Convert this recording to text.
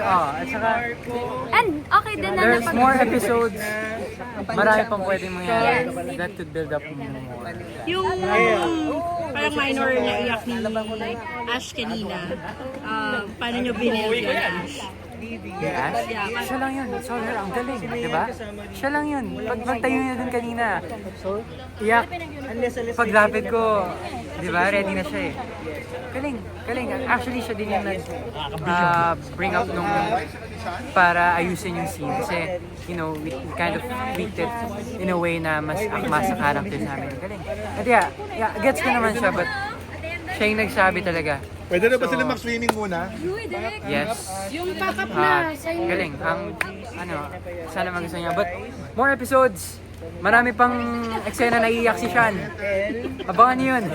At saka, And okay din na there's more episodes. Marami pang pwedeng mangyari. That could build up more. Yung parang minor na iyak ni Ash kanina, paano nyo binil yun, Ash? Yes? Siya lang yun. Sorry, ang galing. Diba? Siya lang yun. Pagtayo niya dun kanina, iyak. Paglapit ko, diba? Ready na siya eh. Galing. Galing. Actually, siya din yung bring up nung para ayusin yung scene. Kasi, you know, we kind of tweaked it in a way na mas akma sa character namin. Galing. At yeah, gets ko naman siya, but siya yung nagsabi talaga. Pwede na ba sila mag-swimming muna? Yes. Yung pack-up na sa inyo. Galing. Sana magustuhan niya. But more episodes. Marami pang eksena na iiyak si Sean. Abangan niyo yun.